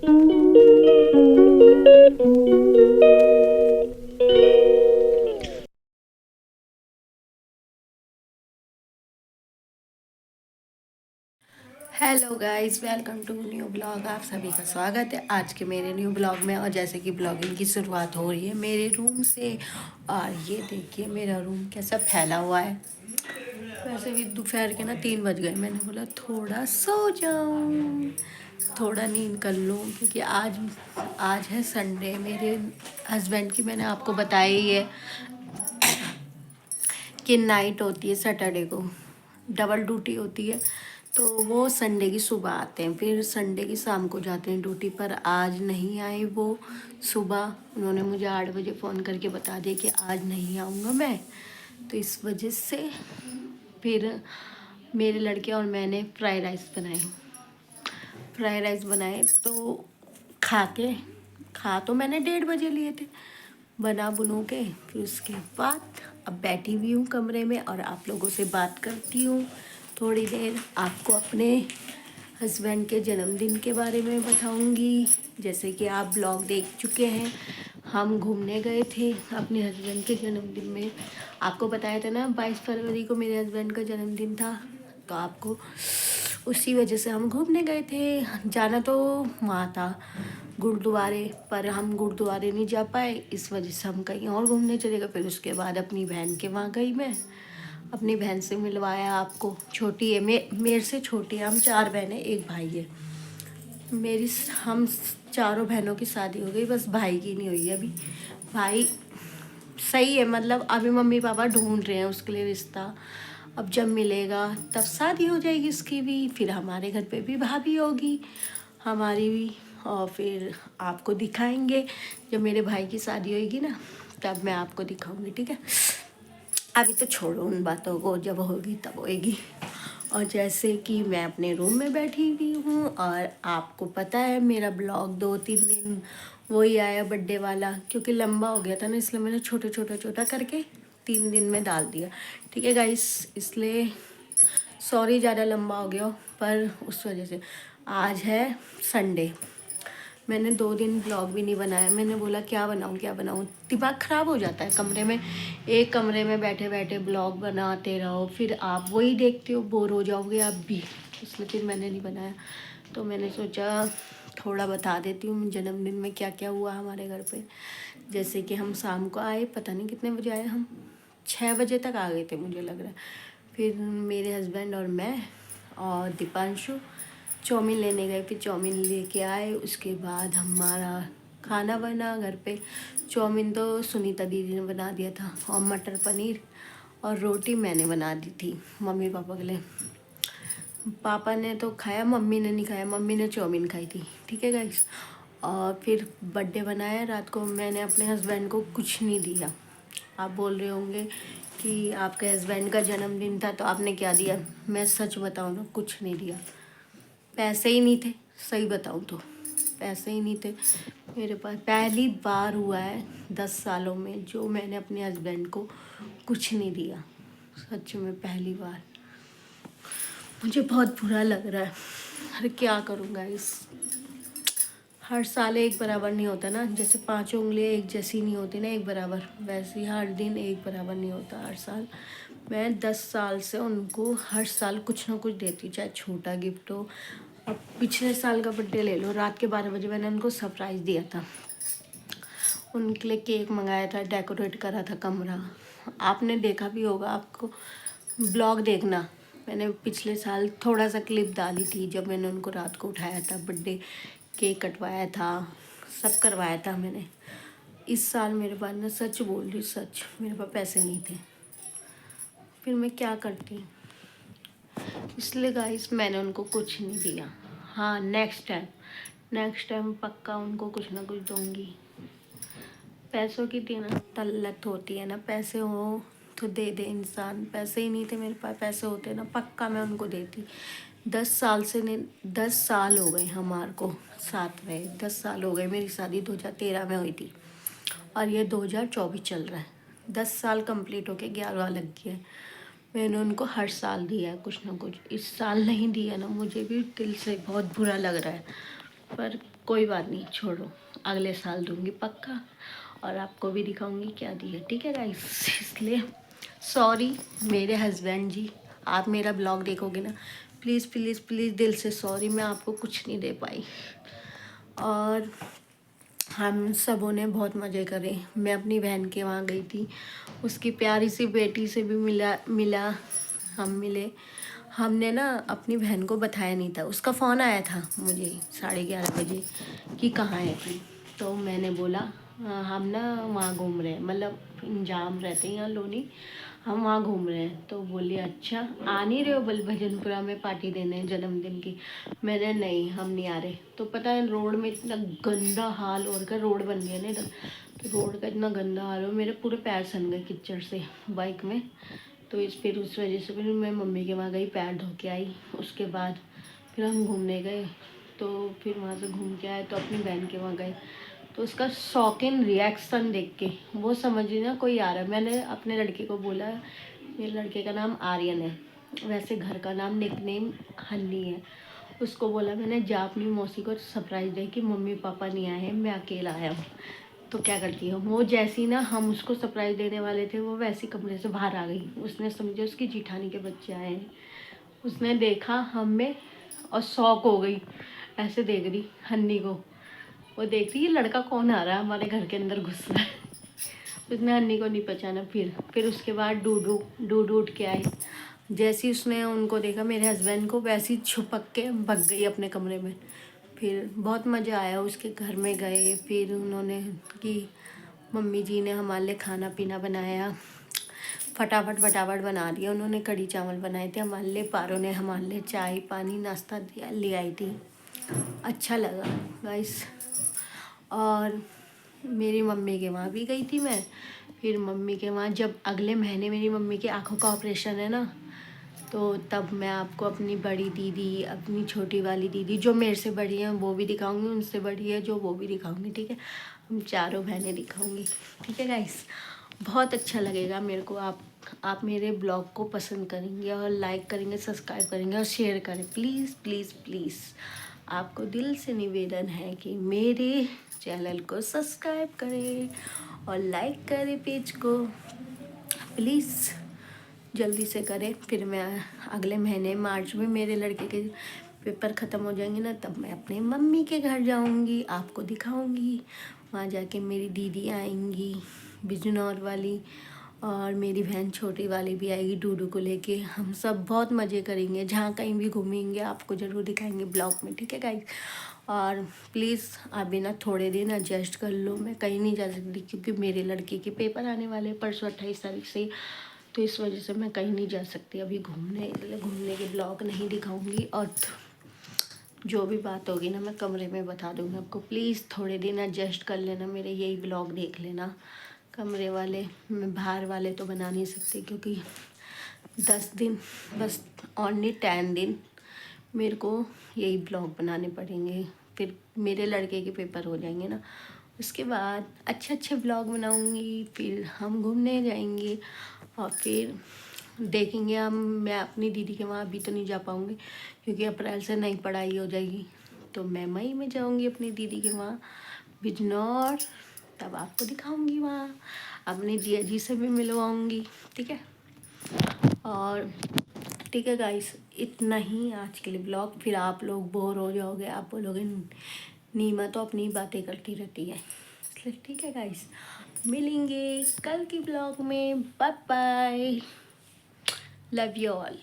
Hello guys, welcome to new blog. आप सभी का स्वागत है आज के मेरे न्यू ब्लॉग में। और जैसे कि ब्लॉगिंग की शुरुआत हो रही है मेरे रूम से। और ये देखिए मेरा रूम कैसा फैला हुआ है। वैसे भी दोपहर के ना 3 बज गए, मैंने बोला थोड़ा सो जाऊं, थोड़ा नींद कर लूं, क्योंकि आज आज है संडे। मेरे हस्बैंड की मैंने आपको बताया ही है कि नाइट होती है सैटरडे को, डबल ड्यूटी होती है। तो वो संडे की सुबह आते हैं, फिर संडे की शाम को जाते हैं ड्यूटी पर। आज नहीं आए वो सुबह। उन्होंने मुझे 8 बजे फ़ोन करके बता दिया कि आज नहीं आऊँगा मैं। तो इस वजह से फिर मेरे लड़के और मैंने फ्राइड राइस बनाए। फ्राइड राइस बनाए तो खा के खा तो मैंने 1:30 बजे लिए थे, बना बुनू के। फिर उसके बाद अब बैठी हुई हूँ कमरे में और आप लोगों से बात करती हूँ थोड़ी देर। आपको अपने हस्बैंड के जन्मदिन के बारे में बताऊँगी। जैसे कि आप ब्लॉग देख चुके हैं, हम घूमने गए थे अपने हस्बैंड के जन्मदिन में। आपको बताया था ना 22 फरवरी को मेरे हस्बैंड का जन्मदिन था, तो आपको उसी वजह से हम घूमने गए थे। जाना तो वहाँ था गुरुद्वारे, पर हम गुरुद्वारे नहीं जा पाए, इस वजह से हम कहीं और घूमने चले गए। फिर उसके बाद अपनी बहन के वहाँ गई मैं, अपनी बहन से मिलवाया। आपको छोटी है, मेरे से छोटी है, हम 4 बहनें एक भाई है। मेरी हम चारों बहनों की शादी हो गई, बस भाई की नहीं हुई है अभी। भाई सही है, मतलब अभी मम्मी पापा ढूंढ रहे हैं उसके लिए रिश्ता। अब जब मिलेगा तब शादी हो जाएगी उसकी भी, फिर हमारे घर पे भी भाभी होगी हमारी भी। और फिर आपको दिखाएंगे जब मेरे भाई की शादी होगी ना, तब मैं आपको दिखाऊंगी, ठीक है। अभी तो छोड़ो उन बातों को, जब होगी तब होएगी। और जैसे कि मैं अपने रूम में बैठी हुई हूँ, और आपको पता है मेरा ब्लॉग 2-3 दिन वही आया बर्थडे वाला, क्योंकि लंबा हो गया था ना, इसलिए मैंने छोटा छोटा छोटा करके 3 दिन में डाल दिया, ठीक है गाइस। इसलिए सॉरी ज़्यादा लंबा हो गया, पर उस वजह से। आज है संडे, मैंने 2 दिन ब्लॉग भी नहीं बनाया। मैंने बोला क्या बनाऊँ क्या बनाऊँ, दिमाग ख़राब हो जाता है कमरे में। एक कमरे में बैठे बैठे ब्लॉग बनाते रहो, फिर आप वही देखते हो, बोर हो जाओगे आप भी। इसलिए फिर मैंने नहीं बनाया। तो मैंने सोचा थोड़ा बता देती हूँ जन्मदिन में क्या क्या हुआ हमारे घर पे। जैसे कि हम शाम को आए, पता नहीं कितने बजे आए, हम 6 बजे तक आ गए थे मुझे लग रहा है। फिर मेरे हस्बैंड और मैं और दीपांशु चाउमीन लेने गए, फिर चाउमीन लेके आए। उसके बाद हमारा खाना बना घर पे। चाउमीन तो सुनीता दीदी ने बना दिया था, और मटर पनीर और रोटी मैंने बना दी थी मम्मी पापा के लिए। पापा ने तो खाया, मम्मी ने नहीं खाया, मम्मी ने चाउमीन खाई थी, ठीक है गाइस। और फिर बर्थडे बनाया रात को। मैंने अपने हस्बैंड को कुछ नहीं दिया। आप बोल रहे होंगे कि आपके हस्बैंड का जन्मदिन था तो आपने क्या दिया। मैं सच बताऊँ ना, कुछ नहीं दिया। पैसे ही नहीं थे, सही बताऊँ तो पैसे ही नहीं थे मेरे पास। पहली बार हुआ है 10 सालों में जो मैंने अपने हस्बैंड को कुछ नहीं दिया, सच में पहली बार। मुझे बहुत बुरा लग रहा है। अरे क्या करूँगा इस, हर साल एक बराबर नहीं होता ना, जैसे 5 उंगलियाँ एक जैसी नहीं होती ना एक बराबर, वैसे ही हर दिन एक बराबर नहीं होता हर साल। मैं 10 साल से उनको हर साल कुछ ना कुछ देती, चाहे छोटा गिफ्ट हो। अब पिछले साल का बर्थडे ले लो, रात के 12 बजे मैंने उनको सरप्राइज़ दिया था। उनके लिए केक मंगाया था, डेकोरेट करा था कमरा। आपने देखा भी होगा, आपको ब्लॉग देखना। मैंने पिछले साल थोड़ा सा क्लिप डाली थी जब मैंने उनको रात को उठाया था, बर्थडे केक कटवाया था, सब करवाया था मैंने। इस साल मेरे पास ना, सच बोल रही सच, मेरे पास पैसे नहीं थे। फिर मैं क्या करती, इसलिए गाइस मैंने उनको कुछ नहीं दिया। हाँ, नेक्स्ट टाइम पक्का उनको कुछ ना कुछ दूंगी। पैसों की थी ना तल्लत होती है ना, पैसे हो तो दे दे इंसान। पैसे ही नहीं थे मेरे पास, पैसे होते ना पक्का मैं उनको देती। 10 साल से नहीं, 10 साल हो गए हमारे को साथ रहे। 10 साल हो गए, मेरी शादी 2013 में हुई थी और ये 2024 चल रहा है। 10 साल कंप्लीट होके 11वां लग गया है। मैंने उनको हर साल दिया है कुछ ना कुछ, इस साल नहीं दिया ना, मुझे भी दिल से बहुत बुरा लग रहा है। पर कोई बात नहीं, छोड़ो, अगले साल दूंगी पक्का, और आपको भी दिखाऊंगी क्या दी है, ठीक है गाइस। इसलिए सॉरी मेरे हस्बैंड जी, आप मेरा ब्लॉग देखोगे ना, प्लीज़ प्लीज़ प्लीज़ दिल से सॉरी, मैं आपको कुछ नहीं दे पाई। और हम सबों ने बहुत मज़े करे। मैं अपनी बहन के वहाँ गई थी, उसकी प्यारी सी बेटी से भी मिला हम मिले। हमने ना अपनी बहन को बताया नहीं था, उसका फ़ोन आया था मुझे 11:30 बजे कि कहाँ है तू। तो मैंने बोला हम ना वहाँ घूम रहे हैं, मतलब इंजाम रहते हैं यहाँ लोनी, हम वहाँ घूम रहे हैं। तो बोली अच्छा आ नहीं रहे हो भजनपुरा में पार्टी देने जन्मदिन की। मैंने नहीं, हम नहीं आ रहे। तो पता है रोड में इतना गंदा हाल हो रखा, रोड बन गया ना इधर, तो रोड का इतना गंदा हाल हो, मेरे पूरे पैर सन गए कीचड़ से बाइक में। तो फिर उस वजह से फिर मैं मम्मी के वहाँ गई, पैर धो के आई। उसके बाद फिर हम घूमने गए, तो फिर वहाँ से घूम के आए तो अपनी बहन के वहाँ गए। तो उसका शौकीन रिएक्शन देख के वो समझी ना कोई आ रहा है। मैंने अपने लड़के को बोला, मेरे लड़के का नाम आर्यन है, वैसे घर का नाम निकनेम हन्नी है। उसको बोला मैंने जा अपनी मौसी को सरप्राइज़ दे कि मम्मी पापा नहीं आए हैं, मैं अकेला आया हूँ। तो क्या करती है वो, जैसी ना हम उसको सरप्राइज़ देने वाले थे, वो वैसी कमरे से बाहर आ गई। उसने समझे उसकी जिठानी के बच्चे आए हैं। उसने देखा हम में और शौक हो गई, ऐसे देख रही हन्नी को। वो देखती ये लड़का कौन आ रहा है हमारे घर के अंदर घुस रहा है। उसने हन्नी को नहीं पहचाना। फिर उसके बाद डूडू उठ के आई। जैसे ही उसने उनको देखा मेरे हस्बैंड को, वैसे ही छुपक के भग गई अपने कमरे में। फिर बहुत मज़ा आया, उसके घर में गए। फिर उन्होंने कि मम्मी जी ने हमारे लिए खाना पीना बनाया, फटाफट फटाफट बना दिया। उन्होंने कढ़ी चावल बनाए थे हमारे लिए, पारो ने हमारे लिए चाय पानी नाश्ता दिया ले आई थी। अच्छा लगा गाइस। और मेरी मम्मी के वहाँ भी गई थी मैं। फिर मम्मी के वहाँ जब अगले महीने मेरी मम्मी की आँखों का ऑपरेशन है ना, तो तब मैं आपको अपनी बड़ी दीदी, अपनी छोटी वाली दीदी जो मेरे से बड़ी हैं वो भी दिखाऊंगी, उनसे बड़ी है जो वो भी दिखाऊंगी, ठीक है। हम चारों बहनें दिखाऊंगी, ठीक है गाइस। बहुत अच्छा लगेगा मेरे को, आप मेरे ब्लॉग को पसंद करेंगे और लाइक करेंगे, सब्सक्राइब करेंगे और शेयर करें, प्लीज़ प्लीज़ प्लीज़। आपको दिल से निवेदन है कि मेरे चैनल को सब्सक्राइब करें और लाइक करें पेज को, प्लीज़ जल्दी से करें। फिर मैं अगले महीने मार्च में मेरे लड़के के पेपर ख़त्म हो जाएंगे ना, तब मैं अपने मम्मी के घर जाऊंगी, आपको दिखाऊंगी। वहाँ जाके मेरी दीदी आएंगी बिजनौर वाली, और मेरी बहन छोटी वाली भी आएगी डूडू को लेके। हम सब बहुत मज़े करेंगे, जहाँ कहीं भी घूमेंगे आपको ज़रूर दिखाएंगे ब्लॉग में, ठीक है गाइस। और प्लीज़ अभी ना थोड़े दिन एडजस्ट कर लो, मैं कहीं नहीं जा सकती क्योंकि मेरे लड़के के पेपर आने वाले परसों 28 तारीख से। तो इस वजह से मैं कहीं नहीं जा सकती अभी घूमने के ब्लॉग नहीं दिखाऊंगी। और जो भी बात होगी ना मैं कमरे में बता दूँगी आपको, प्लीज़ थोड़े दिन एडजस्ट कर लेना, मेरे यही ब्लॉग देख लेना। कमरे वाले मैं बाहर वाले तो बना नहीं सकती क्योंकि 10 दिन बस, ओनली 10 दिन मेरे को यही ब्लॉग बनाने पड़ेंगे। फिर मेरे लड़के के पेपर हो जाएंगे ना, उसके बाद अच्छे अच्छे ब्लॉग बनाऊंगी। फिर हम घूमने जाएंगे और फिर देखेंगे हम। मैं अपनी दीदी के वहाँ अभी तो नहीं जा पाऊँगी क्योंकि अप्रैल से नई पढ़ाई हो जाएगी। तो मैं मई में जाऊँगी अपनी दीदी के वहाँ बिजनौर, तब आपको दिखाऊँगी वहाँ, अपनी जिया जी से भी मिलवाऊँगी, ठीक है। और ठीक है गाइस, इतना ही आज के लिए ब्लॉग। फिर आप लोग बोर हो जाओगे, आप बोलोगे नीमा तो अपनी बातें करती रहती है, इसलिए ठीक है गाइस, मिलेंगे कल की ब्लॉग में। Bye bye, love you all.